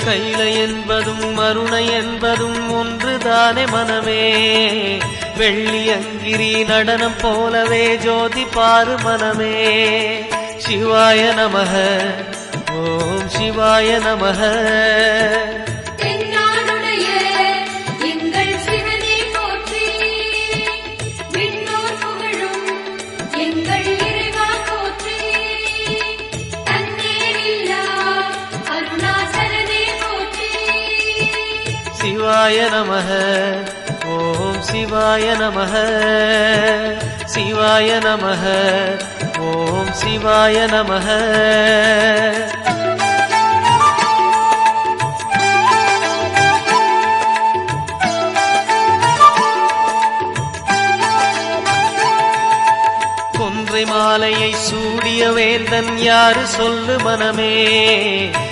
கைலை என்பதும் மருணை என்பதும் ஒன்றுதானே மனமே. வெள்ளி அங்கிரி நடனம் போலவே ஜோதி பாரு மனமே. சிவாய நமக ஓம் சிவாய நமக. சிவாய நமக ஓம் சிவாய நமக. சிவாய நமக ஓம் சிவாய நமக. கொன்றை மாலையை சூடிய வேந்தன் யாரு சொல்லு மனமே.